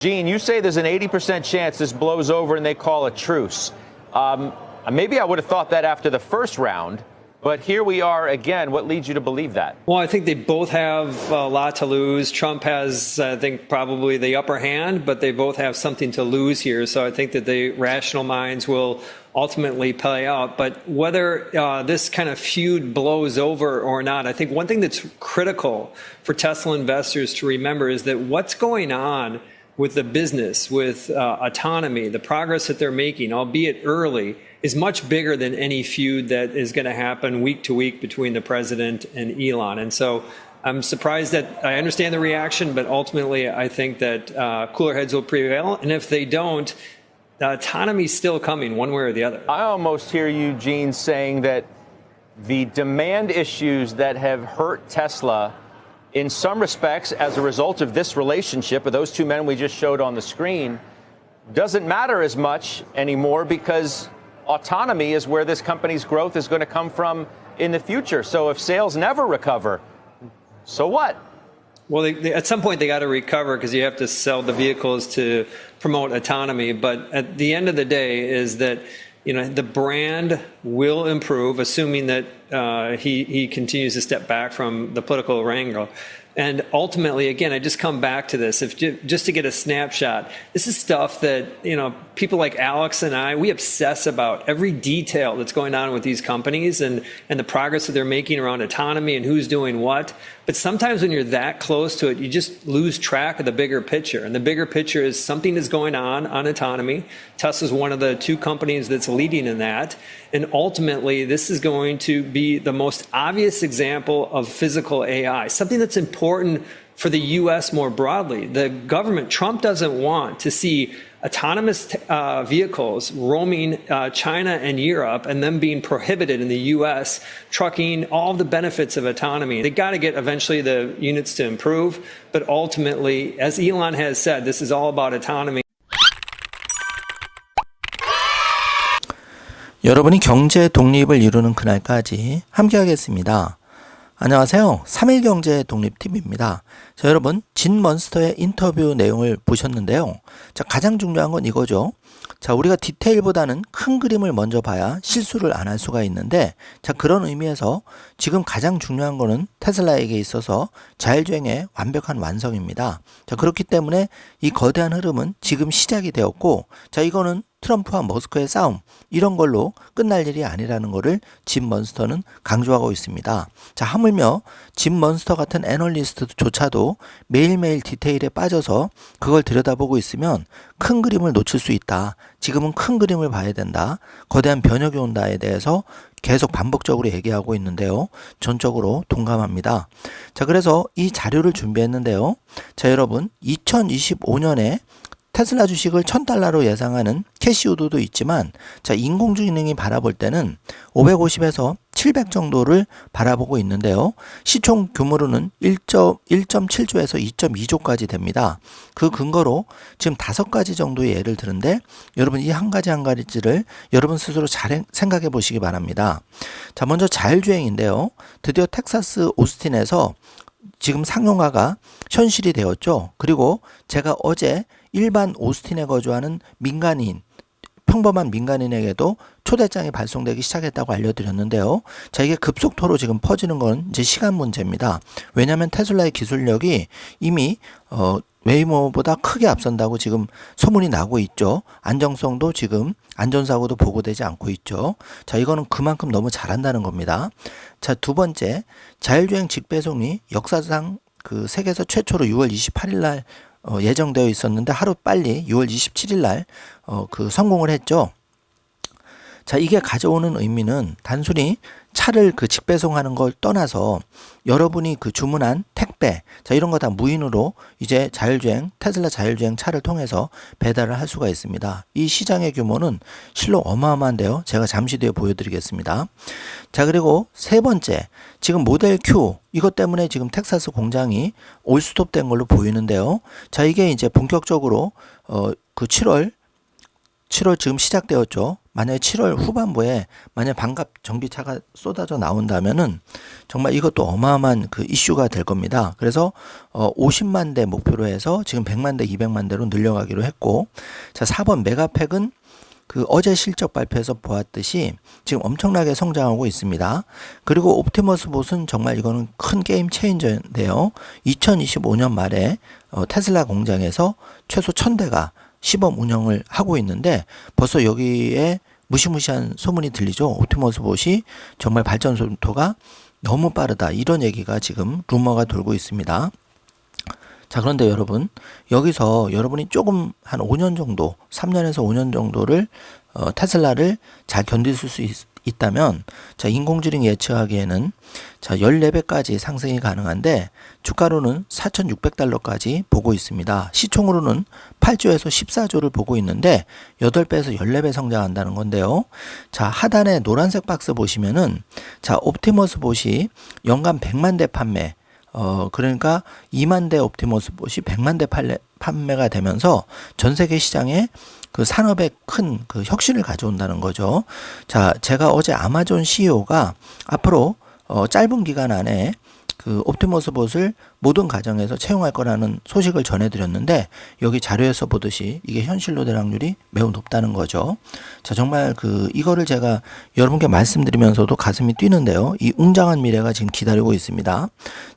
Gene, you say there's an 80% chance this blows over and they call a truce. Maybe I would have thought that after the first round, but here we are again. What leads you to believe that? Well, I think they both have a lot to lose. Trump has, I think, probably the upper hand, but they both have something to lose here. So I think that the rational minds will ultimately play out. But whether this kind of feud blows over or not, I think one thing that's critical for Tesla investors to remember is that what's going on with the business, with autonomy, the progress that they're making, albeit early, is much bigger than any feud that is going to happen week to week between the president and Elon. And so I'm surprised that I understand the reaction, but ultimately I think that cooler heads will prevail. And if they don't, the autonomy is still coming one way or the other. I almost hear you, Gene, saying that the demand issues that have hurt Tesla in some respects as a result of this relationship with those two men we just showed on the screen doesn't matter as much anymore because autonomy is where this company's growth is going to come from in the future. So if sales never recover, so what? Well, at some point they got to recover because you have to sell the vehicles to promote autonomy. But at the end of the day is that, you know, the brand will improve, assuming that he continues to step back from the political wrangle. And ultimately, again, I just come back to this. Just to get a snapshot, this is stuff that, you know, people like Alex and I, we obsess about every detail that's going on with these companies and the progress that they're making around autonomy and who's doing what. But sometimes when you're that close to it, you just lose track of the bigger picture. And the bigger picture is something is going on autonomy. Tesla's one of the two companies that's leading in that. And ultimately, this is going to be the most obvious example of physical AI, something that's important for the U.S. more broadly. The government, Trump doesn't want to see autonomous vehicles roaming China and Europe and them being prohibited in the U.S., trucking, all the benefits of autonomy. They got to get eventually the units to improve. But ultimately, as Elon has said, this is all about autonomy. 여러분이 경제 독립을 이루는 그날까지 함께하겠습니다. 안녕하세요. 3일 경제 독립TV입니다. 자, 여러분, 진먼스터의 인터뷰 내용을 보셨는데요. 자, 가장 중요한 건 이거죠. 자, 우리가 디테일보다는 큰 그림을 먼저 봐야 실수를 안 할 수가 있는데, 자, 그런 의미에서 지금 가장 중요한 거는 테슬라에게 있어서 자율주행의 완벽한 완성입니다. 자, 그렇기 때문에 이 거대한 흐름은 지금 시작이 되었고, 자, 이거는 트럼프와 머스크의 싸움, 이런 걸로 끝날 일이 아니라는 것을 진먼스터는 강조하고 있습니다. 자, 하물며 진먼스터 같은 애널리스트조차도 매일매일 디테일에 빠져서 그걸 들여다보고 있으면 큰 그림을 놓칠 수 있다. 지금은 큰 그림을 봐야 된다. 거대한 변혁이 온다에 대해서 계속 반복적으로 얘기하고 있는데요. 전적으로 동감합니다. 자, 그래서 이 자료를 준비했는데요. 자, 여러분, 2025년에 테슬라 주식을 $1,000로 예상하는 캐시우드도 있지만, 자, 인공지능이 바라볼 때는 550에서 700 정도를 바라보고 있는데요. 시총 규모로는 1.7조에서 2.2조까지 됩니다. 그 근거로 지금 5가지 정도의 예를 드는데, 여러분 이 한 가지 한 가지를 여러분 스스로 잘 생각해 보시기 바랍니다. 자, 먼저 자율주행인데요. 드디어 텍사스 오스틴에서 지금 상용화가 현실이 되었죠. 그리고 제가 어제 일반 오스틴에 거주하는 민간인, 평범한 민간인에게도 초대장이 발송되기 시작했다고 알려드렸는데요. 자, 이게 급속도로 지금 퍼지는 건 이제 시간 문제입니다. 왜냐하면 테슬라의 기술력이 이미 웨이모보다 크게 앞선다고 지금 소문이 나고 있죠. 안정성도 지금 안전사고도 보고되지 않고 있죠. 자, 이거는 그만큼 너무 잘한다는 겁니다. 자, 두 번째, 자율주행 직배송이 역사상 그 세계에서 최초로 6월 28일 날 예정되어 있었는데 하루 빨리 6월 27일 날 성공을 했죠. 자, 이게 가져오는 의미는 단순히 차를 그 직배송하는 걸 떠나서 여러분이 그 주문한 택배, 자, 이런 거 다 무인으로 이제 자율주행, 테슬라 자율주행 차를 통해서 배달을 할 수가 있습니다. 이 시장의 규모는 실로 어마어마한데요. 제가 잠시 뒤에 보여드리겠습니다. 자, 그리고 세 번째, 지금 모델 Q, 이것 때문에 지금 텍사스 공장이 올스톱된 걸로 보이는데요. 자, 이게 이제 본격적으로 그 7월 지금 시작되었죠. 만약에 7월 후반부에 만약 반값 전기차가 쏟아져 나온다면은 정말 이것도 어마어마한 그 이슈가 될 겁니다. 그래서 50만 대 목표로 해서 지금 100만 대, 200만 대로 늘려가기로 했고, 자 4번 메가팩은 그 어제 실적 발표에서 보았듯이 지금 엄청나게 성장하고 있습니다. 그리고 옵티머스 봇은 정말 이거는 큰 게임 체인저인데요. 2025년 말에 테슬라 공장에서 최소 1000대가 시범 운영을 하고 있는데 벌써 여기에 무시무시한 소문이 들리죠. 옵티머스 봇이 정말 발전 속도가 너무 빠르다, 이런 얘기가 지금 루머가 돌고 있습니다. 자, 그런데 여러분, 여기서 여러분이 조금 한 5년 정도, 3년에서 5년 정도를 테슬라를 잘 견딜 수 있다면, 자, 인공지능 예측하기에는 자, 14배까지 상승이 가능한데 주가로는 4,600달러까지 보고 있습니다. 시총으로는 8조에서 14조를 보고 있는데 8배에서 14배 성장한다는 건데요. 자, 하단에 노란색 박스 보시면은 자, 옵티머스 봇이 연간 100만 대 판매, 그러니까 2만 대 옵티머스 봇이 100만 대 판매가 되면서 전 세계 시장에 그 산업에 큰 그 혁신을 가져온다는 거죠. 자, 제가 어제 아마존 CEO가 앞으로 짧은 기간 안에 그 옵티머스 봇을 모든 가정에서 채용할 거라는 소식을 전해드렸는데, 여기 자료에서 보듯이 이게 현실로 될 확률이 매우 높다는 거죠. 자, 정말 이거를 제가 여러분께 말씀드리면서도 가슴이 뛰는데요. 이 웅장한 미래가 지금 기다리고 있습니다.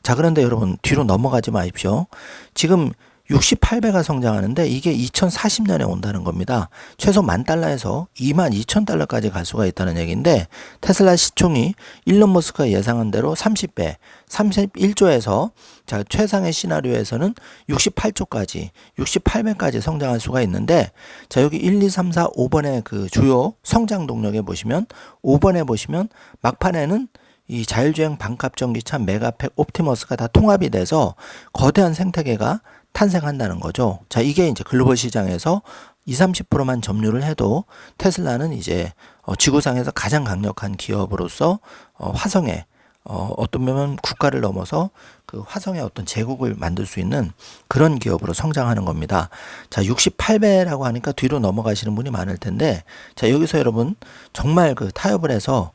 자, 그런데 여러분 뒤로 넘어가지 마십시오. 지금 68배가 성장하는데 이게 2040년에 온다는 겁니다. 최소 $10,000에서 22,000달러까지 갈 수가 있다는 얘기인데, 테슬라 시총이 일론 머스크가 예상한 대로 30배, 31조에서 자, 최상의 시나리오에서는 68조까지, 68배까지 성장할 수가 있는데, 자, 여기 1, 2, 3, 4, 5번의 그 주요 성장 동력에 보시면 5번에 보시면 막판에는 이 자율주행 반값 전기차 메가팩 옵티머스가 다 통합이 돼서 거대한 생태계가 탄생한다는 거죠. 자, 이게 이제 글로벌 시장에서 20, 30%만 점유를 해도 테슬라는 이제 지구상에서 가장 강력한 기업으로서 화성에 어떤 면은 국가를 넘어서 그 화성의 어떤 제국을 만들 수 있는 그런 기업으로 성장하는 겁니다. 자, 68배라고 하니까 뒤로 넘어가시는 분이 많을 텐데, 자, 여기서 여러분 정말 그 타협을 해서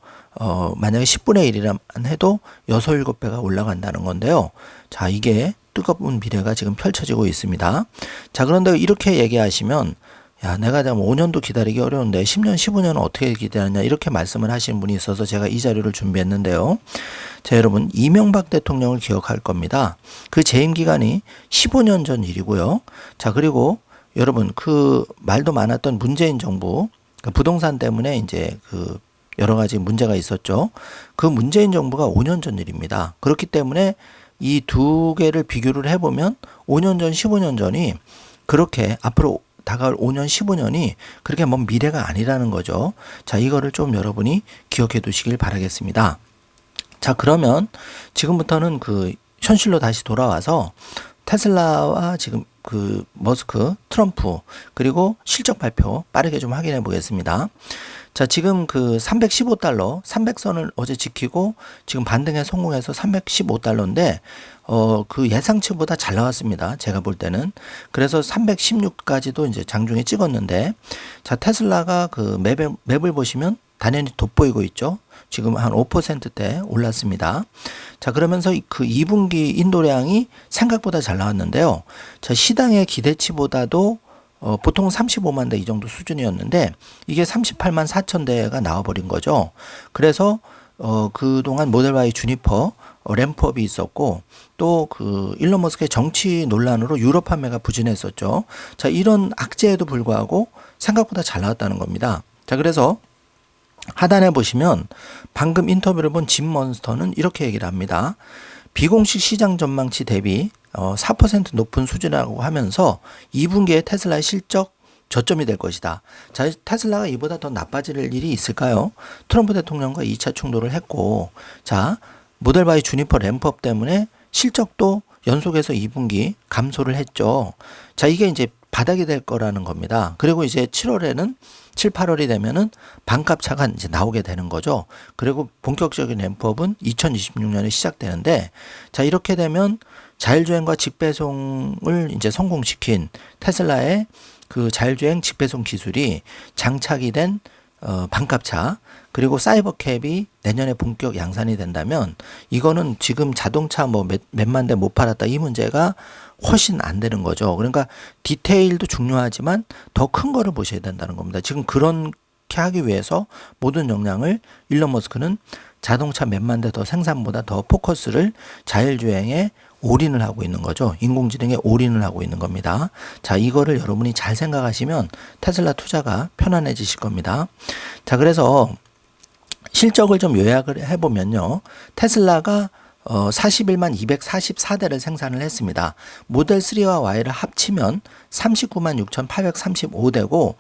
만약에 10분의 1이라면 해도 6, 7배가 올라간다는 건데요. 자, 이게 뜨거운 미래가 지금 펼쳐지고 있습니다. 자, 그런데 이렇게 얘기하시면 야, 내가 5년도 기다리기 어려운데 10년, 15년은 어떻게 기다리냐, 이렇게 말씀을 하시는 분이 있어서 제가 이 자료를 준비했는데요. 자, 여러분 이명박 대통령을 기억할 겁니다. 그 재임 기간이 15년 전 일이고요. 자, 그리고 여러분 그 말도 많았던 문재인 정부, 그 부동산 때문에 이제 그 여러 가지 문제가 있었죠. 그 문재인 정부가 5년 전 일입니다. 그렇기 때문에 이 두 개를 비교를 해보면 5년 전, 15년 전이 그렇게 앞으로 다가올 5년, 15년이 그렇게 먼 미래가 아니라는 거죠. 자, 이거를 좀 여러분이 기억해 두시길 바라겠습니다. 자, 그러면 지금부터는 그 현실로 다시 돌아와서 테슬라와 지금 그 머스크, 트럼프, 그리고 실적 발표 빠르게 좀 확인해 보겠습니다. 자, 지금 그 315달러, 300선을 어제 지키고 지금 반등에 성공해서 315달러인데, 그 예상치보다 잘 나왔습니다. 제가 볼 때는. 그래서 316까지도 이제 장중에 찍었는데, 자, 테슬라가 그 맵을 보시면 당연히 돋보이고 있죠. 지금 한 5%대 올랐습니다. 자, 그러면서 그 2분기 인도량이 생각보다 잘 나왔는데요. 자, 시장의 기대치보다도 보통 35만 대 이 정도 수준이었는데 이게 38만 4천 대가 나와버린 거죠. 그래서 그동안 모델 Y 주니퍼 램프업이 있었고, 또 그 일론 머스크의 정치 논란으로 유럽 판매가 부진했었죠. 자, 이런 악재에도 불구하고 생각보다 잘 나왔다는 겁니다. 자, 그래서 하단에 보시면 방금 인터뷰를 본 짐 먼스터는 이렇게 얘기를 합니다. 비공식 시장 전망치 대비 4% 높은 수준이라고 하면서 2분기에 테슬라의 실적 저점이 될 것이다. 자, 테슬라가 이보다 더 나빠질 일이 있을까요? 트럼프 대통령과 2차 충돌을 했고, 자, 모델 Y 주니퍼 램프업 때문에 실적도 연속해서 2분기 감소를 했죠. 자, 이게 이제 바닥이 될 거라는 겁니다. 그리고 이제 7월에는 7, 8월이 되면은 반값차가 이제 나오게 되는 거죠. 그리고 본격적인 램프업은 2026년에 시작되는데, 자, 이렇게 되면 자율주행과 직배송을 이제 성공시킨 테슬라의 그 자율주행 직배송 기술이 장착이 된 반값차 그리고 사이버캡이 내년에 본격 양산이 된다면 이거는 지금 자동차 뭐 몇만 대 못 팔았다 이 문제가 훨씬 안 되는 거죠. 그러니까 디테일도 중요하지만 더 큰 거를 보셔야 된다는 겁니다. 지금 그렇게 하기 위해서 모든 역량을 일론 머스크는 자동차 몇만 대 더 생산보다 더 포커스를 자율주행에 올인을 하고 있는 거죠. 인공지능에 올인을 하고 있는 겁니다. 자, 이거를 여러분이 잘 생각하시면 테슬라 투자가 편안해지실 겁니다. 자, 그래서 실적을 좀 요약을 해보면요. 테슬라가 41만 244대를 생산을 했습니다. 모델 3와 Y를 합치면 39만 6,835대고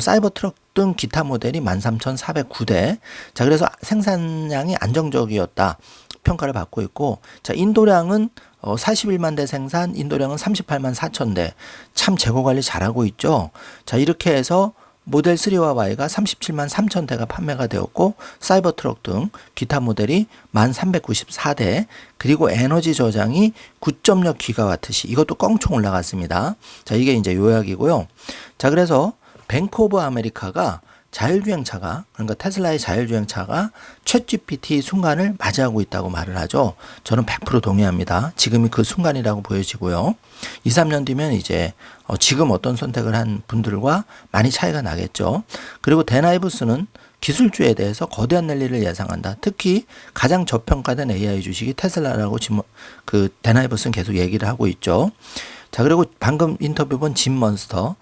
사이버트럭 등 기타 모델이 13,409대. 자, 그래서 생산량이 안정적이었다. 평가를 받고 있고, 자, 인도량은 41만 대 생산, 인도량은 38만 4천 대. 참 재고 관리 잘하고 있죠. 자, 이렇게 해서 모델 3와 Y가 37만 3천 대가 판매가 되었고, 사이버트럭 등 기타 모델이 1394대, 그리고 에너지 저장이 9.6 기가와트시, 이것도 껑총 올라갔습니다. 자, 이게 이제 요약이고요. 자, 그래서 뱅크 오브 아메리카가 자율주행차가, 그러니까 테슬라의 자율주행차가 챗GPT 순간을 맞이하고 있다고 말을 하죠. 저는 100% 동의합니다. 지금이 그 순간이라고 보여지고요. 2, 3년 뒤면 이제 지금 어떤 선택을 한 분들과 많이 차이가 나겠죠. 그리고 데나이브스는 기술주에 대해서 거대한 랠리를 예상한다. 특히 가장 저평가된 AI 주식이 테슬라라고 지금 그 데나이브스는 계속 얘기를 하고 있죠. 자, 그리고 방금 인터뷰 본 짐 먼스터,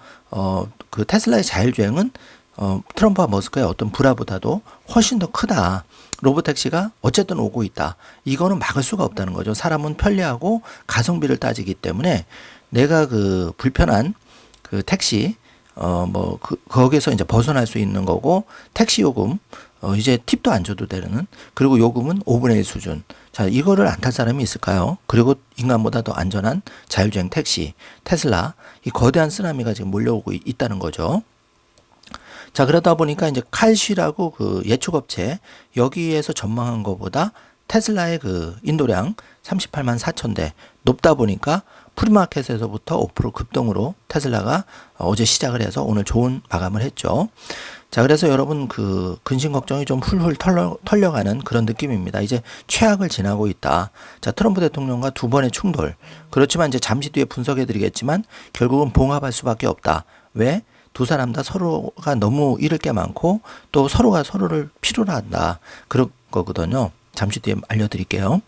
그 테슬라의 자율주행은 트럼프와 머스크의 어떤 불화보다도 훨씬 더 크다. 로보택시가 어쨌든 오고 있다. 이거는 막을 수가 없다는 거죠. 사람은 편리하고 가성비를 따지기 때문에 내가 그 불편한 그 택시, 거기에서 이제 벗어날 수 있는 거고, 택시 요금, 이제 팁도 안 줘도 되는, 그리고 요금은 5분의 1 수준. 자, 이거를 안 탈 사람이 있을까요? 그리고 인간보다 더 안전한 자율주행 택시, 테슬라, 이 거대한 쓰나미가 지금 몰려오고 있다는 거죠. 자, 그러다 보니까 이제 칼쉬라고 그 예측업체, 여기에서 전망한 것보다 테슬라의 그 인도량 38만 4천 대 높다 보니까 프리마켓에서부터 5% 급등으로 테슬라가 어제 시작을 해서 오늘 좋은 마감을 했죠. 자, 그래서 여러분 그 근심 걱정이 좀 훌훌 털려가는 그런 느낌입니다. 이제 최악을 지나고 있다. 자, 트럼프 대통령과 두 번의 충돌. 그렇지만 이제 잠시 뒤에 분석해 드리겠지만 결국은 봉합할 수밖에 없다. 왜? 두 사람 다 서로가 너무 잃을 게 많고 또 서로가 서로를 필요로 한다. 그런 거거든요. 잠시 뒤에 알려드릴게요.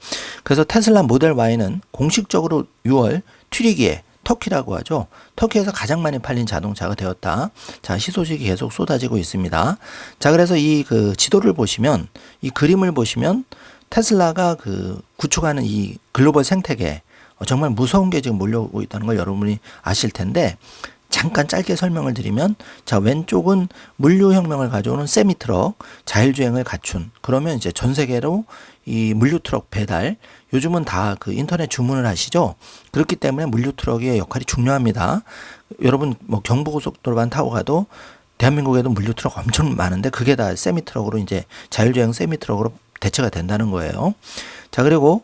그래서 테슬라 모델 Y는 공식적으로 6월 튀리기에 터키라고 하죠. 터키에서 가장 많이 팔린 자동차가 되었다. 자, 희소식이 계속 쏟아지고 있습니다. 자, 그래서 이 그 지도를 보시면, 이 그림을 보시면 테슬라가 그 구축하는 이 글로벌 생태계, 정말 무서운 게 지금 몰려오고 있다는 걸 여러분이 아실 텐데, 잠깐 짧게 설명을 드리면, 자, 왼쪽은 물류혁명을 가져오는 세미트럭, 자율주행을 갖춘, 그러면 이제 전 세계로 이 물류트럭 배달, 요즘은 다 그 인터넷 주문을 하시죠. 그렇기 때문에 물류트럭의 역할이 중요합니다. 여러분 뭐 경부고속도로만 타고 가도 대한민국에도 물류트럭 엄청 많은데 그게 다 세미트럭으로 이제 자율주행 세미트럭으로 대체가 된다는 거예요. 자, 그리고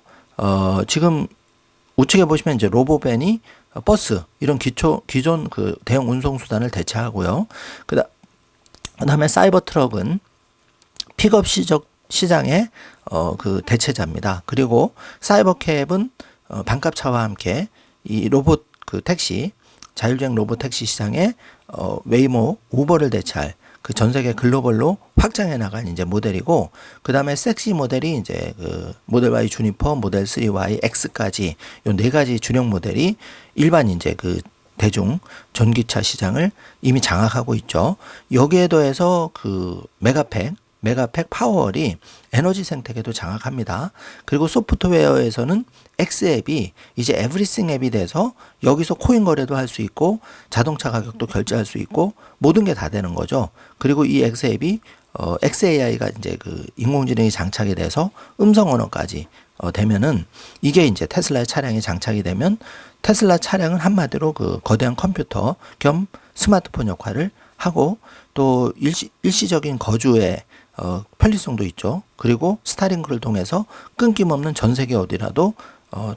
지금 우측에 보시면 이제 로보밴이 버스 이런 기존 그 대형 운송 수단을 대체하고요. 그다음에 사이버트럭은 픽업 시장의 그 대체자입니다. 그리고 사이버캡은 반값차와 함께 이 로봇 그 택시, 자율주행 로봇 택시 시장에 웨이모, 우버를 대체할 그 전 세계 글로벌로 확장해 나갈 이제 모델이고, 그 다음에 섹시 모델이 이제 그 모델 Y 주니퍼, 모델 3Y X까지 요 네 가지 주력 모델이 일반 이제 그 대중 전기차 시장을 이미 장악하고 있죠. 여기에 더해서 그 메가팩 파워월이 에너지 생태계도 장악합니다. 그리고 소프트웨어에서는 X앱이 이제 에브리싱 앱이 돼서 여기서 코인 거래도 할 수 있고 자동차 가격도 결제할 수 있고 모든 게 다 되는 거죠. 그리고 이 X앱이 XAI가 이제 그 인공지능이 장착이 돼서 음성 언어까지 되면은 이게 이제 테슬라의 차량에 장착이 되면 테슬라 차량은 한마디로 그 거대한 컴퓨터 겸 스마트폰 역할을 하고 또 일시적인 거주에 편리성도 있죠. 그리고 스타링크를 통해서 끊김없는 전 세계 어디라도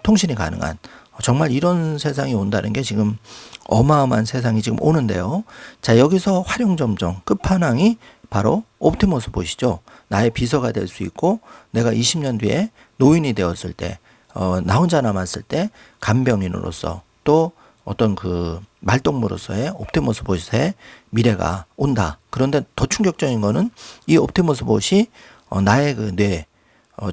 통신이 가능한 정말 이런 세상이 온다는 게 지금 어마어마한 세상이 지금 오는데요. 자, 여기서 활용점정 끝판왕이 바로 옵티머스 보시죠. 나의 비서가 될 수 있고 내가 20년 뒤에 노인이 되었을 때 나 혼자 남았을 때 간병인으로서 또 어떤 그 말동무로서의 옵티머스 보시의 미래가 온다. 그런데 더 충격적인 거는 이 옵티머스 보시 나의 그 뇌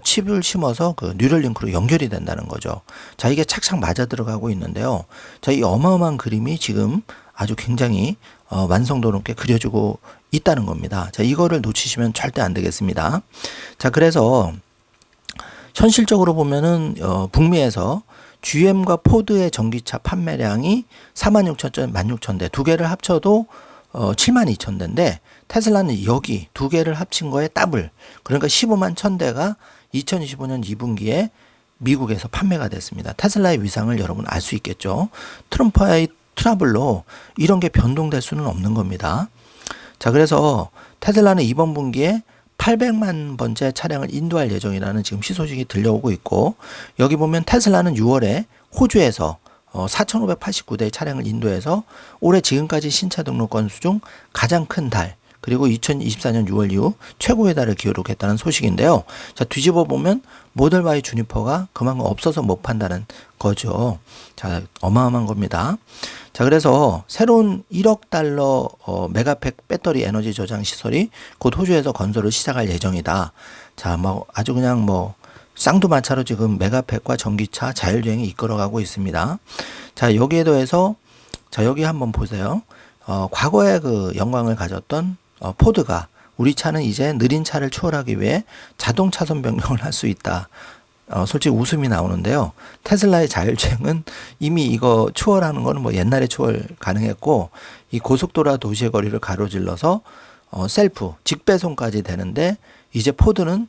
칩을 심어서 그 뉴럴링크로 연결이 된다는 거죠. 자, 이게 착착 맞아 들어가고 있는데요. 자, 이 어마어마한 그림이 지금 아주 굉장히 완성도 높게 그려지고 있다는 겁니다. 자, 이거를 놓치시면 절대 안 되겠습니다. 자, 그래서 현실적으로 보면은 북미에서 GM과 포드의 전기차 판매량이 46,000대, 16,000대 두 개를 합쳐도 72,000대인데 테슬라는 여기 두 개를 합친 거에 더블, 그러니까 15만 1,000대가 2025년 2분기에 미국에서 판매가 됐습니다. 테슬라의 위상을 여러분 알 수 있겠죠. 트럼프와의 트러블로 이런 게 변동될 수는 없는 겁니다. 자, 그래서 테슬라는 이번 분기에 800만 번째 차량을 인도할 예정이라는 지금 시소식이 들려오고 있고, 여기 보면 테슬라는 6월에 호주에서 4,589대의 차량을 인도해서 올해 지금까지 신차 등록 건수 중 가장 큰 달, 그리고 2024년 6월 이후 최고의 달을 기록했다는 소식인데요. 자, 뒤집어 보면 모델 Y 주니퍼가 그만큼 없어서 못 판다는 거죠. 자, 어마어마한 겁니다. 자, 그래서 새로운 1억 달러 메가팩 배터리 에너지 저장 시설이 곧 호주에서 건설을 시작할 예정이다. 자, 뭐 아주 그냥 뭐 쌍두마차로 지금 메가팩과 전기차 자율주행이 이끌어가고 있습니다. 자, 여기에 더해서 자, 여기 한번 보세요. 과거에 그 영광을 가졌던 포드가 우리 차는 이제 느린 차를 추월하기 위해 자동 차선 변경을 할 수 있다. 솔직히 웃음이 나오는데요. 테슬라의 자율주행은 이미 이거 추월하는 거는 뭐 옛날에 추월 가능했고, 이 고속도로와 도시의 거리를 가로질러서 셀프 직배송까지 되는데, 이제 포드는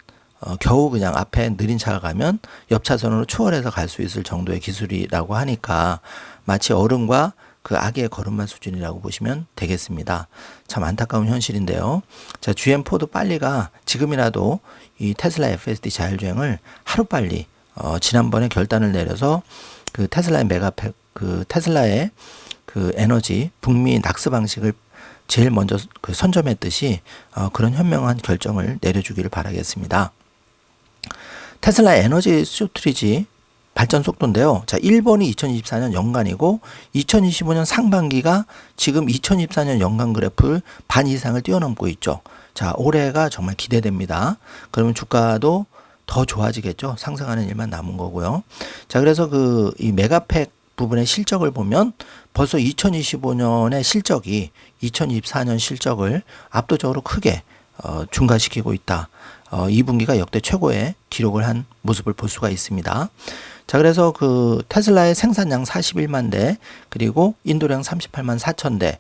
겨우 그냥 앞에 느린 차가 가면 옆 차선으로 추월해서 갈 수 있을 정도의 기술이라고 하니까 마치 어른과 그 아기의 걸음마 수준이라고 보시면 되겠습니다. 참 안타까운 현실인데요. 자, GM 포드 빨리가 지금이라도 이 테슬라 FSD 자율주행을 하루빨리 지난번에 결단을 내려서 그 테슬라의 메가팩, 그 테슬라의 그 에너지 북미 낙스 방식을 제일 먼저 그 선점했듯이 그런 현명한 결정을 내려주기를 바라겠습니다. 테슬라 에너지 쇼트리지 발전 속도인데요. 자, 1번이 2024년 연간이고 2025년 상반기가 지금 2024년 연간 그래프 반 이상을 뛰어넘고 있죠. 자, 올해가 정말 기대됩니다. 그러면 주가도 더 좋아지겠죠. 상승하는 일만 남은 거고요. 자, 그래서 그 이 메가팩 부분의 실적을 보면 벌써 2025년의 실적이 2024년 실적을 압도적으로 크게 중과시키고 있다. 2분기가 역대 최고의 기록을 한 모습을 볼 수가 있습니다. 자, 그래서 그 테슬라의 생산량 41만 대, 그리고 인도량 38만 4천 대,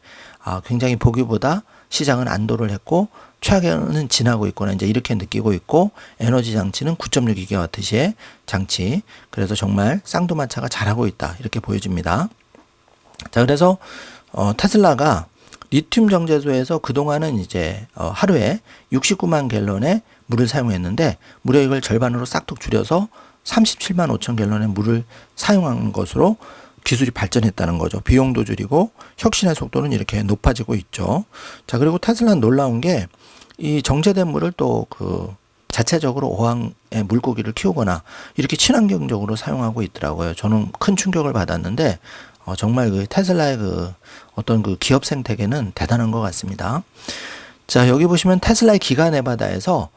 굉장히 보기보다 시장은 안도를 했고 최악에는 지나고 있거나 이제 이렇게 느끼고 있고, 에너지 장치는 9.6기가와트시의 장치, 그래서 정말 쌍두마차가 잘하고 있다 이렇게 보여집니다. 자, 그래서 테슬라가 리튬 정제소에서 그동안은 이제 하루에 69만 갤런의 물을 사용했는데 무려 이걸 절반으로 싹둑 줄여서 37만 5천 갤런의 물을 사용한 것으로 기술이 발전했다는 거죠. 비용도 줄이고 혁신의 속도는 이렇게 높아지고 있죠. 자, 그리고 테슬라는 놀라운 게 이 정제된 물을 또 그 자체적으로 어항에 물고기를 키우거나 이렇게 친환경적으로 사용하고 있더라고요. 저는 큰 충격을 받았는데 정말 그 테슬라의 그 어떤 그 기업 생태계는 대단한 것 같습니다. 자, 여기 보시면 테슬라의 기가 네바다에서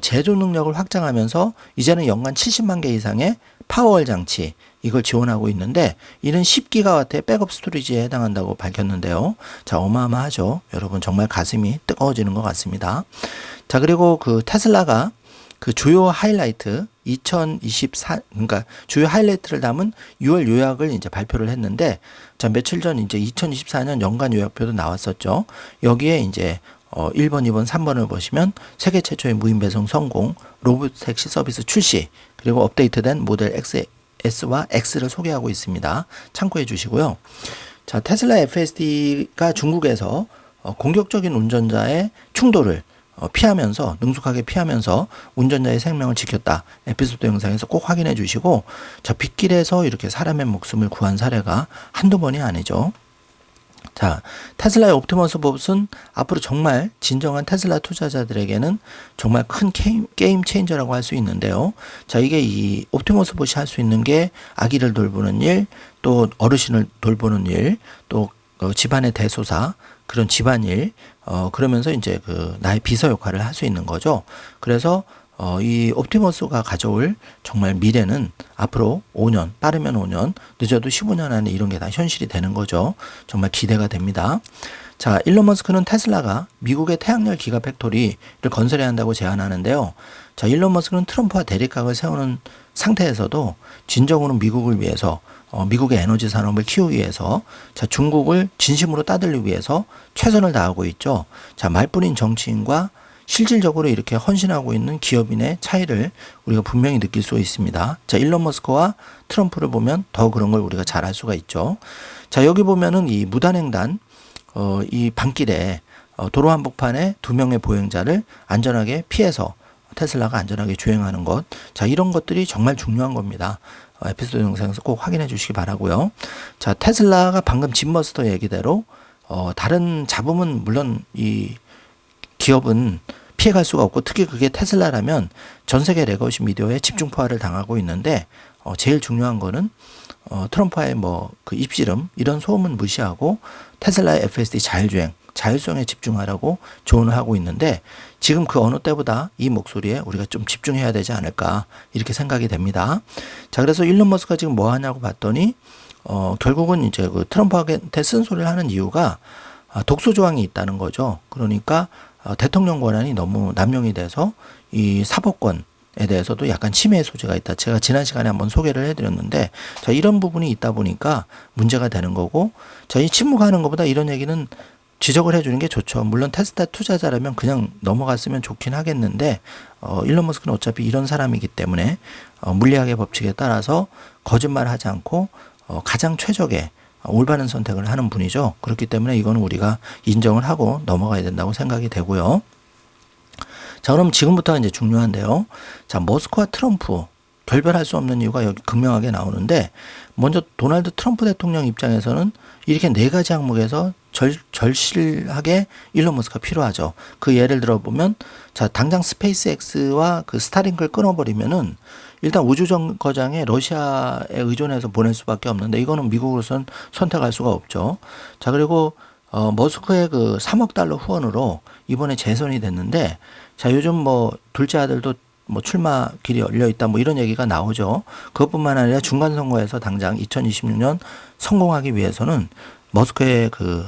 제조 능력을 확장하면서 이제는 연간 70만 개 이상의 파워월 장치 이걸 지원하고 있는데, 이는 10기가와트의 백업 스토리지에 해당한다고 밝혔는데요. 자, 어마어마하죠. 여러분 정말 가슴이 뜨거워지는 것 같습니다. 자, 그리고 그 테슬라가 그 주요 하이라이트 2024, 그러니까 주요 하이라이트를 담은 6월 요약을 이제 발표를 했는데, 자, 며칠 전 이제 2024년 연간 요약표도 나왔었죠. 여기에 이제 1번, 2번, 3번을 보시면 세계 최초의 무인 배송 성공, 로봇 택시 서비스 출시, 그리고 업데이트된 모델 XS와 X를 소개하고 있습니다. 참고해 주시고요. 자, 테슬라 FSD가 중국에서 공격적인 운전자의 충돌을 피하면서, 능숙하게 피하면서 운전자의 생명을 지켰다. 에피소드 영상에서 꼭 확인해 주시고, 자, 빗길에서 이렇게 사람의 목숨을 구한 사례가 한두 번이 아니죠. 자, 테슬라의 옵티머스 봇은 앞으로 정말 진정한 테슬라 투자자들에게는 정말 큰 게임 체인저라고 할 수 있는데요. 자, 이게 이 옵티머스 봇이 할 수 있는 게 아기를 돌보는 일, 또 어르신을 돌보는 일, 또 집안의 대소사, 그런 집안일, 그러면서 이제 그 나의 비서 역할을 할 수 있는 거죠. 그래서 이 옵티머스가 가져올 정말 미래는 앞으로 5년, 빠르면 5년, 늦어도 15년 안에 이런 게 다 현실이 되는 거죠. 정말 기대가 됩니다. 자, 일론 머스크는 테슬라가 미국의 태양열 기가 팩토리를 건설해야 한다고 제안하는데요. 자, 일론 머스크는 트럼프와 대립각을 세우는 상태에서도 진정으로 미국을 위해서 미국의 에너지 산업을 키우기 위해서 자, 중국을 진심으로 따돌리기 위해서 최선을 다하고 있죠. 자, 말뿐인 정치인과 실질적으로 이렇게 헌신하고 있는 기업인의 차이를 우리가 분명히 느낄 수 있습니다. 자, 일론 머스크와 트럼프를 보면 더 그런 걸 우리가 잘 알 수가 있죠. 자, 여기 보면은 이 무단횡단, 이 밤길에 도로 한복판에 2명의 보행자를 안전하게 피해서 테슬라가 안전하게 주행하는 것. 자, 이런 것들이 정말 중요한 겁니다. 에피소드 영상에서 꼭 확인해 주시기 바라고요. 자, 테슬라가 방금 짐머스터 얘기대로 다른 잡음은 물론 이 기업은 피해갈 수가 없고 특히 그게 테슬라라면 전 세계 레거시 미디어에 집중포화를 당하고 있는데 제일 중요한 거는 트럼프와의 뭐 그 입씨름 이런 소음은 무시하고 테슬라의 FSD 자율주행, 자율성에 집중하라고 조언을 하고 있는데 지금 그 어느 때보다 이 목소리에 우리가 좀 집중해야 되지 않을까 이렇게 생각이 됩니다. 자, 그래서 일론 머스크가 지금 뭐 하냐고 봤더니 결국은 이제 그 트럼프한테 쓴소리를 하는 이유가 독소 조항이 있다는 거죠. 그러니까 대통령 권한이 너무 남용이 돼서 이 사법권에 대해서도 약간 침해의 소지가 있다. 제가 지난 시간에 한번 소개를 해드렸는데, 자, 이런 부분이 있다 보니까 문제가 되는 거고, 자, 이 침묵하는 것보다 이런 얘기는 지적을 해주는 게 좋죠. 물론 테스라 투자자라면 그냥 넘어갔으면 좋긴 하겠는데, 일론 머스크는 어차피 이런 사람이기 때문에 물리학의 법칙에 따라서 거짓말하지 않고 가장 최적의 올바른 선택을 하는 분이죠. 그렇기 때문에 이거는 우리가 인정을 하고 넘어가야 된다고 생각이 되고요. 자, 그럼 지금부터가 이제 중요한데요. 자, 머스크와 트럼프 결별할 수 없는 이유가 여기 극명하게 나오는데 먼저 도널드 트럼프 대통령 입장에서는 이렇게 4가지 항목에서 절실하게 일론 머스크가 필요하죠. 그 예를 들어 보면 자, 당장 스페이스X와 그 스타링크를 끊어버리면은 일단 우주정거장에 러시아에 의존해서 보낼 수밖에 없는데 이거는 미국으로선 선택할 수가 없죠. 자, 그리고 머스크의 그 3억 달러 후원으로 이번에 재선이 됐는데 자, 요즘 뭐 둘째 아들도 뭐 출마 길이 열려 있다 뭐 이런 얘기가 나오죠. 그것뿐만 아니라 중간 선거에서 당장 2026년 성공하기 위해서는 머스크의 그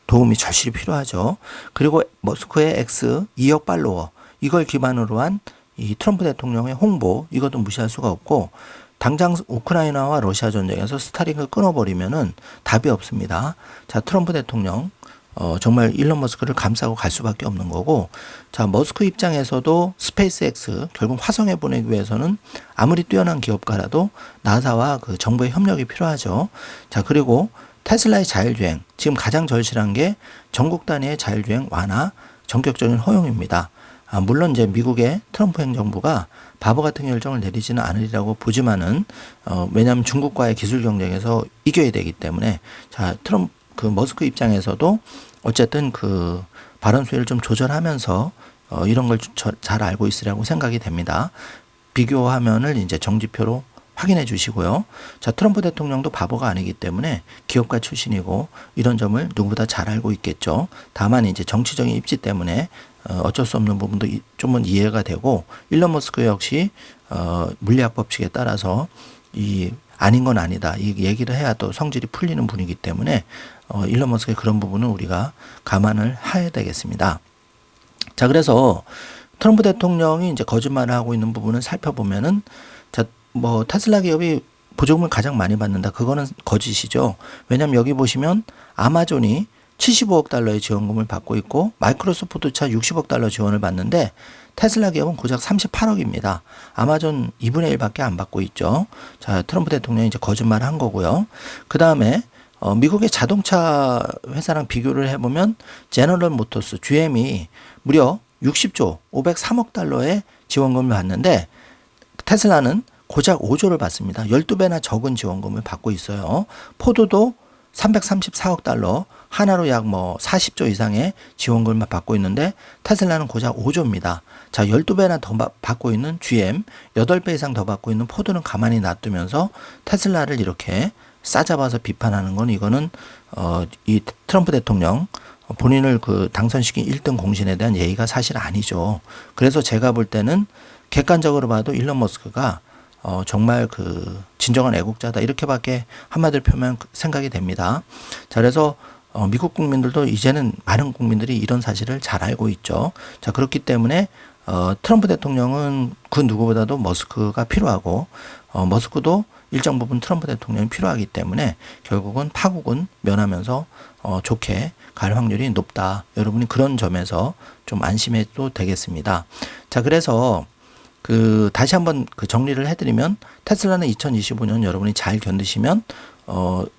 도움이 절실히 필요하죠. 그리고 머스크의 X 2억 팔로워 이걸 기반으로 한 이 트럼프 대통령의 홍보 이것도 무시할 수가 없고 당장 우크라이나와 러시아 전쟁에서 스타링크를 끊어버리면은 답이 없습니다. 자, 트럼프 대통령 정말 일론 머스크를 감싸고 갈 수밖에 없는 거고 자, 머스크 입장에서도 스페이스X 결국 화성에 보내기 위해서는 아무리 뛰어난 기업가라도 나사와 그 정부의 협력이 필요하죠. 자, 그리고 테슬라의 자율주행 지금 가장 절실한 게 전국 단위의 자율주행 완화 전격적인 허용입니다. 물론 이제 미국의 트럼프 행정부가 바보 같은 결정을 내리지는 않으리라고 보지만은 왜냐하면 중국과의 기술 경쟁에서 이겨야 되기 때문에 자, 그 머스크 입장에서도 어쨌든 그 발언 수위를 좀 조절하면서 이런 걸 잘 알고 있으리라고 생각이 됩니다. 비교 화면을 이제 정지표로 확인해 주시고요. 자, 트럼프 대통령도 바보가 아니기 때문에 기업가 출신이고 이런 점을 누구보다 잘 알고 있겠죠. 다만 이제 정치적인 입지 때문에 어쩔 수 없는 부분도 좀은 이해가 되고 일론 머스크 역시 물리학 법칙에 따라서 이 아닌 건 아니다. 이 얘기를 해야 또 성질이 풀리는 분이기 때문에 일론 머스크의 그런 부분은 우리가 감안을 해야 되겠습니다. 자, 그래서 트럼프 대통령이 이제 거짓말을 하고 있는 부분을 살펴보면은 자, 뭐 테슬라 기업이 보조금을 가장 많이 받는다. 그거는 거짓이죠. 왜냐하면 여기 보시면 아마존이 75억 달러의 지원금을 받고 있고 마이크로소프트차 60억 달러 지원을 받는데 테슬라 기업은 고작 38억입니다. 아마존 2분의 1밖에 안 받고 있죠. 자, 트럼프 대통령이 이제 거짓말을 한 거고요. 그 다음에 미국의 자동차 회사랑 비교를 해보면 제너럴 모터스 GM이 무려 60조 503억 달러의 지원금을 받는데 테슬라는 고작 5조를 받습니다. 12배나 적은 지원금을 받고 있어요. 포드도 334억 달러, 하나로 약 뭐 40조 이상의 지원금을 받고 있는데 테슬라는 고작 5조입니다. 자, 12배나 더 받고 있는 GM, 8배 이상 더 받고 있는 포드는 가만히 놔두면서 테슬라를 이렇게 싸잡아서 비판하는 건 이거는 이 트럼프 대통령 본인을 그 당선시킨 1등 공신에 대한 예의가 사실 아니죠. 그래서 제가 볼 때는 객관적으로 봐도 일론 머스크가 정말 그 진정한 애국자다 이렇게밖에 한마디로 표현 생각이 됩니다. 자, 그래서 미국 국민들도 이제는 많은 국민들이 이런 사실을 잘 알고 있죠. 자, 그렇기 때문에 트럼프 대통령은 그 누구보다도 머스크가 필요하고 머스크도 일정 부분 트럼프 대통령이 필요하기 때문에 결국은 파국은 면하면서 좋게 갈 확률이 높다. 여러분이 그런 점에서 좀 안심해도 되겠습니다. 자, 그래서 다시 한번 정리를 해드리면 테슬라는 2025년 여러분이 잘 견디시면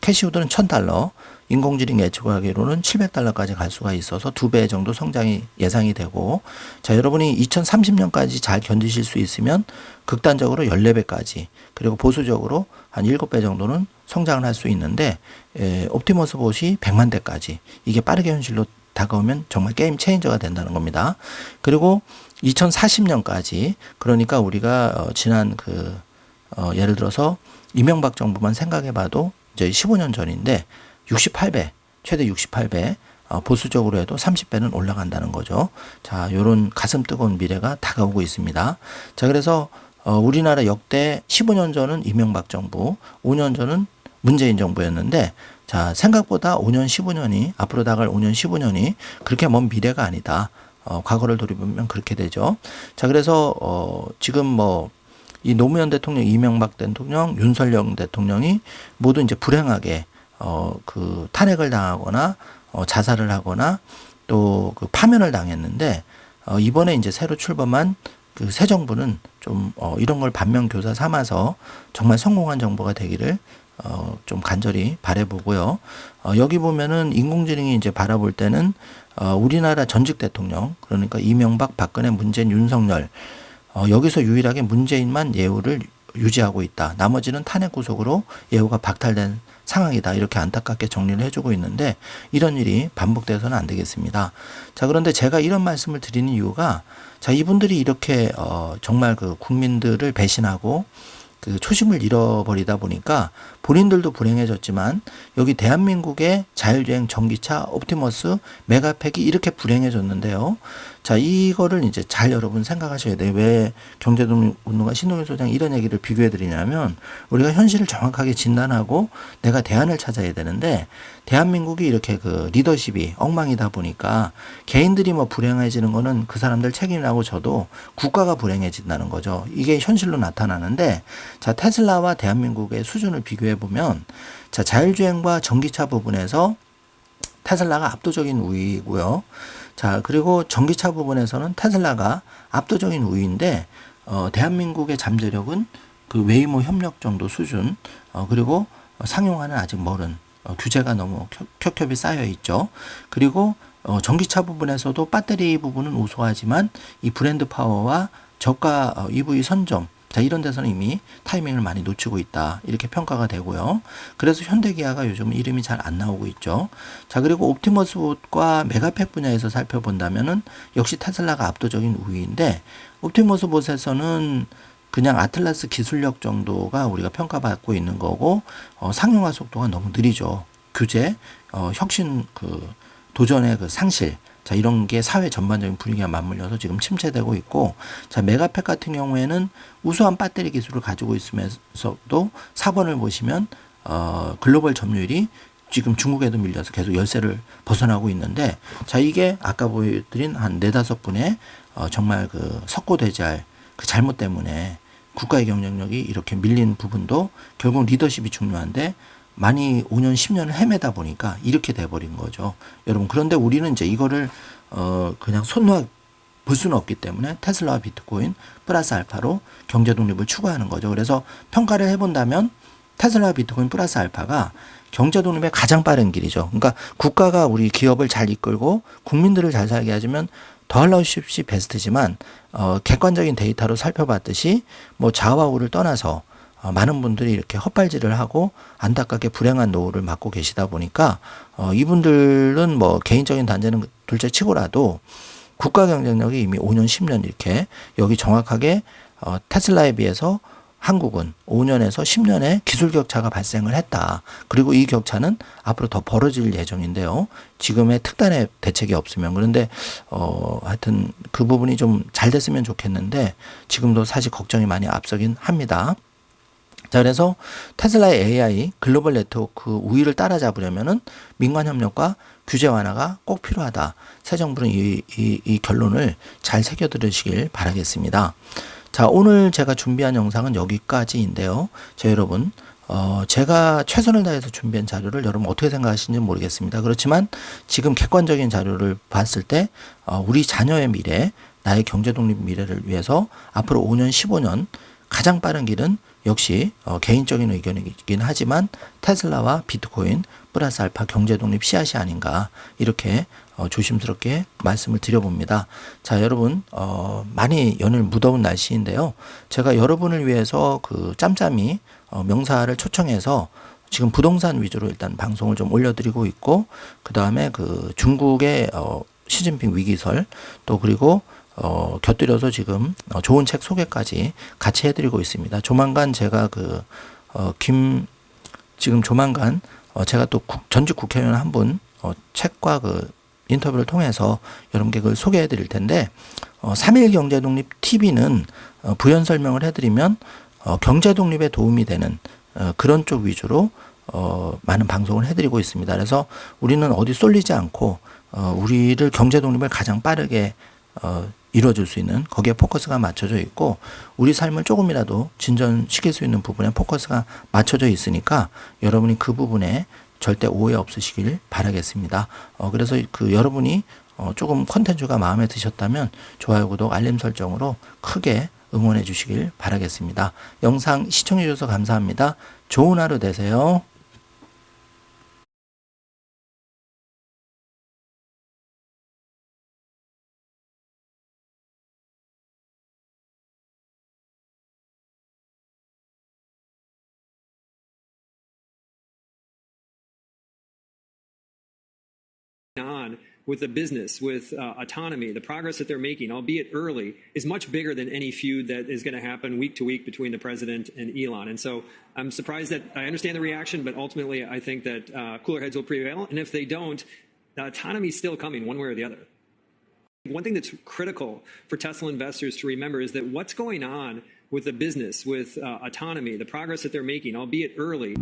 캐시우드는 $1,000, 인공지능 예측하기로는 $700까지 갈 수가 있어서 2배 정도 성장이 예상이 되고, 자, 여러분이 2030년까지 잘 견디실 수 있으면 극단적으로 14배까지, 그리고 보수적으로 한 7배 정도는 성장을 할 수 있는데, 옵티머스 봇이 100만 대까지, 이게 빠르게 현실로 다가오면 정말 게임 체인저가 된다는 겁니다. 그리고 2040년까지, 그러니까 우리가 지난 예를 들어서 이명박 정부만 생각해봐도 이제 15년 전인데 68배, 최대 68배, 보수적으로 해도 30배는 올라간다는 거죠. 자, 요런 가슴 뜨거운 미래가 다가오고 있습니다. 자, 그래서 우리나라 역대 15년 전은 이명박 정부, 5년 전은 문재인 정부였는데, 자, 생각보다 5년, 15년이, 앞으로 다가갈 5년, 15년이 그렇게 먼 미래가 아니다. 과거를 돌이보면 그렇게 되죠. 자, 그래서 지금 이 노무현 대통령, 이명박 대통령, 윤석열 대통령이 모두 이제 불행하게 탄핵을 당하거나 자살을 하거나 또 파면을 당했는데, 이번에 이제 새로 출범한 새 정부는 좀 이런 걸 반면교사 삼아서 정말 성공한 정부가 되기를 좀 간절히 바라보고요. 여기 보면은 인공지능이 이제 바라볼 때는 우리나라 전직 대통령, 그러니까 이명박, 박근혜, 문재인, 윤석열, 여기서 유일하게 문재인만 예우를 유지하고 있다. 나머지는 탄핵 구속으로 예우가 박탈된 상황이다. 이렇게 안타깝게 정리를 해주고 있는데, 이런 일이 반복돼서는 안 되겠습니다. 자, 그런데 제가 이런 말씀을 드리는 이유가, 자, 이분들이 이렇게 정말 국민들을 배신하고 초심을 잃어버리다 보니까 본인들도 불행해졌지만, 여기 대한민국의 자율주행 전기차 옵티머스 메가팩이 이렇게 불행해졌는데요. 자, 이거를 이제 잘 여러분 생각하셔야 돼요. 왜 경제운동가 신동일 소장이 이런 얘기를 비교해 드리냐면, 우리가 현실을 정확하게 진단하고 내가 대안을 찾아야 되는데, 대한민국이 이렇게 리더십이 엉망이다 보니까 개인들이 불행해지는 거는 그 사람들 책임이라고 쳐도 국가가 불행해진다는 거죠. 이게 현실로 나타나는데, 자, 테슬라와 대한민국의 수준을 비교해 보면, 자, 자율주행과 전기차 부분에서 테슬라가 압도적인 우위고요. 자, 그리고 전기차 부분에서는 테슬라가 압도적인 우위인데, 대한민국의 잠재력은 웨이모 협력 정도 수준, 그리고 상용화는 아직 멀은, 규제가 너무 겹겹이 쌓여 있죠. 그리고 전기차 부분에서도 배터리 부분은 우수하지만 이 브랜드 파워와 저가 EV 선점, 자, 이런 데서는 이미 타이밍을 많이 놓치고 있다. 이렇게 평가가 되고요. 그래서 현대기아가 요즘 이름이 잘 안 나오고 있죠. 자, 그리고 옵티머스봇과 메가팩 분야에서 살펴본다면은 역시 테슬라가 압도적인 우위인데, 옵티머스봇에서는 그냥 아틀라스 기술력 정도가 우리가 평가받고 있는 거고, 상용화 속도가 너무 느리죠. 규제, 혁신, 도전의 상실, 자, 이런 게 사회 전반적인 분위기와 맞물려서 지금 침체되고 있고, 자, 메가팩 같은 경우에는 우수한 배터리 기술을 가지고 있으면서도 4번을 보시면 글로벌 점유율이 지금 중국에도 밀려서 계속 열세를 벗어나고 있는데, 자, 이게 아까 보여드린 한 4-5분의 정말 석고되지 할 잘못 때문에 국가의 경쟁력이 이렇게 밀린 부분도 결국 리더십이 중요한데, 많이 5년, 10년을 헤매다 보니까 이렇게 돼버린 거죠. 여러분, 그런데 우리는 이제 이거를 그냥 손놓아 볼 수는 없기 때문에 테슬라와 비트코인 플러스 알파로 경제 독립을 추구하는 거죠. 그래서 평가를 해본다면 테슬라와 비트코인 플러스 알파가 경제 독립의 가장 빠른 길이죠. 그러니까 국가가 우리 기업을 잘 이끌고 국민들을 잘 살게 해주면 더할 나위 없이 베스트지만, 객관적인 데이터로 살펴봤듯이 좌와 우를 떠나서 많은 분들이 이렇게 헛발질을 하고 안타깝게 불행한 노후를 맞고 계시다 보니까 이분들은 뭐 개인적인 단죄는 둘째 치고라도 국가 경쟁력이 이미 5년, 10년 이렇게 여기 정확하게 테슬라에 비해서 한국은 5년에서 10년의 기술 격차가 발생을 했다. 그리고 이 격차는 앞으로 더 벌어질 예정인데요. 지금의 특단의 대책이 없으면. 그런데 하여튼 그 부분이 좀 잘 됐으면 좋겠는데 지금도 사실 걱정이 많이 앞서긴 합니다. 자, 그래서 테슬라의 AI 글로벌 네트워크 우위를 따라잡으려면은 민관 협력과 규제 완화가 꼭 필요하다. 새 정부는 이 결론을 잘 새겨 들으시길 바라겠습니다. 자, 오늘 제가 준비한 영상은 여기까지인데요. 자, 여러분, 제가 최선을 다해서 준비한 자료를 여러분 어떻게 생각하시는지 모르겠습니다. 그렇지만 지금 객관적인 자료를 봤을 때, 우리 자녀의 미래, 나의 경제 독립 미래를 위해서 앞으로 5년, 15년 가장 빠른 길은 역시 개인적인 의견이긴 하지만 테슬라와 비트코인 플러스 알파 경제 독립 씨앗이 아닌가 이렇게 조심스럽게 말씀을 드려봅니다. 자, 여러분 많이 연일 무더운 날씨인데요. 제가 여러분을 위해서 그 짬짬이 명사를 초청해서 지금 부동산 위주로 일단 방송을 좀 올려드리고 있고 그 다음에 그 중국의 시진핑 위기설 또 그리고 곁들여서 지금 좋은 책 소개까지 같이 해드리고 있습니다. 조만간 제가 지금 조만간 제가 또 전직 국회의원 한 분 책과 그 인터뷰를 통해서 여러분께 그걸 소개해 드릴 텐데 3일 경제독립 TV는 부연 설명을 해드리면 경제 독립에 도움이 되는 그런 쪽 위주로 많은 방송을 해드리고 있습니다. 그래서 우리는 어디 쏠리지 않고 우리를 경제 독립을 가장 빠르게 이루어질 수 있는 거기에 포커스가 맞춰져 있고 우리 삶을 조금이라도 진전시킬 수 있는 부분에 포커스가 맞춰져 있으니까 여러분이 그 부분에 절대 오해 없으시길 바라겠습니다. 그래서 그 여러분이 조금 컨텐츠가 마음에 드셨다면 좋아요, 구독, 알림 설정으로 크게 응원해 주시길 바라겠습니다. 영상 시청해 주셔서 감사합니다. 좋은 하루 되세요. On with the business, with autonomy, the progress that they're making, albeit early, is much bigger than any feud that is going to happen week to week between the president and Elon. And so I'm surprised that I understand the reaction, but ultimately I think that cooler heads will prevail. And if they don't, autonomy is still coming one way or the other. One thing that's critical for Tesla investors to remember is that what's going on with the business, with autonomy, the progress that they're making, albeit early,